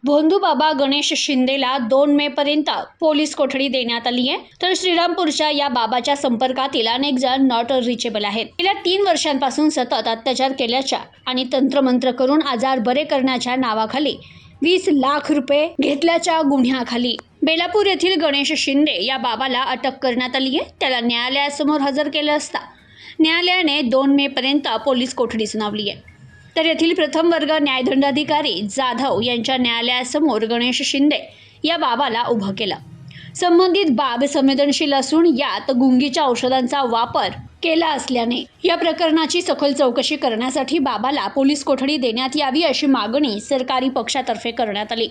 भोंदूबाबा गणेश शिंदेला 2 मे पर्यंत पोलीस कोठडी देण्यात आली आहे। तर श्रीरामपूरच्या या बाबाच्या संपर्कातील अनेक जण नॉट रिचेबल आहेत। गेल्या 3 वर्षांपासून सतत अत्याचार केल्याच्या आणि तंत्रमंत्र करून आजार बरे करण्याच्या नावाखाली 20 लाख रुपये घेतल्याच्या गुन्ह्याखाली बेलापूर येथील गणेश शिंदे या बाबाला अटक करण्यात आली आहे। त्याला न्यायालयासमोर हजर केले असता न्यायालयाने 2 मे पर्यंत पोलीस कोठडी सुनावली आहे। तर येथील प्रथम वर्ग न्यायदंडाधिकारी जाधव यांच्या न्यायालयासमोर गणेश शिंदे या बाबाला उभं केलं। संबंधित बाब संवेदनशील असून यात गुंगीच्या औषधांचा वापर केला असल्याने या प्रकरणाची सखोल चौकशी करण्यासाठी बाबाला पोलीस कोठडी देण्यात यावी अशी मागणी सरकारी पक्षातर्फे करण्यात आली।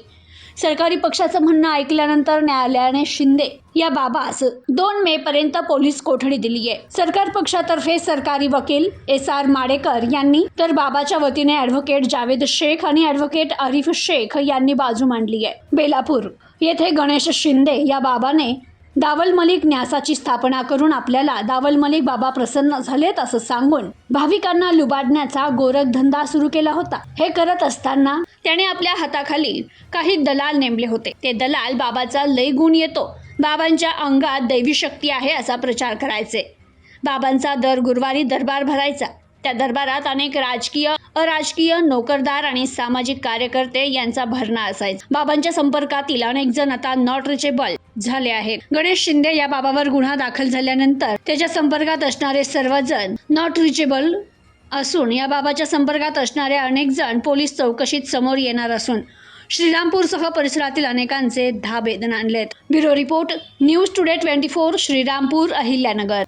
सरकारी पक्षाचं म्हणणं ऐकल्यानंतर न्यायालयाने शिंदे या बाबास 2 मे पर्यंत पोलीस कोठडी दिली आहे। सरकार पक्षातर्फे सरकारी वकील SR माडेकर यांनी तर बाबाच्या वतीने ॲडव्होकेट जावेद शेख आणि ॲडव्होकेट आरिफ शेख यांनी बाजू मांडली आहे। बेलापूर येथे गणेश शिंदे या बाबाने दावल मलिक न्यासाची स्थापना करून आपल्याला दावल मलिक बाबा प्रसन्न झालेत असं सांगून भाविकांना लुबाडण्याचा गोरखधंदा सुरू केला होता। हे करत असताना त्याने आपल्या हाताखाली काही दलाल नेमले होते। ते दलाल बाबाचा लय गुण येतो, बाबांच्या अंगात दैवी शक्ती आहे असा प्रचार करायचे। बाबांचा दर गुरुवारी दरबार भरायचा। त्या दरबारात अनेक राजकीय, अराजकीय, नोकरदार आणि सामाजिक कार्यकर्ते यांचा भरणा असायचा। बाबांच्या संपर्कातील अनेक जण आता नॉट रिचेबल झाले आहेत। गणेश शिंदे या बाबावर गुन्हा दाखल झाल्यानंतर त्याच्या संपर्कात असणारे सर्वजण नॉट रिचेबल असून या बाबाच्या संपर्कात असणारे अनेक जण पोलीस चौकशीत समोर येणार असून श्रीरामपूरसह परिसरातील अनेकांचे धाबे दणाणलेत। Bureau report, news today 24, Shrirampur, Ahilyanagar.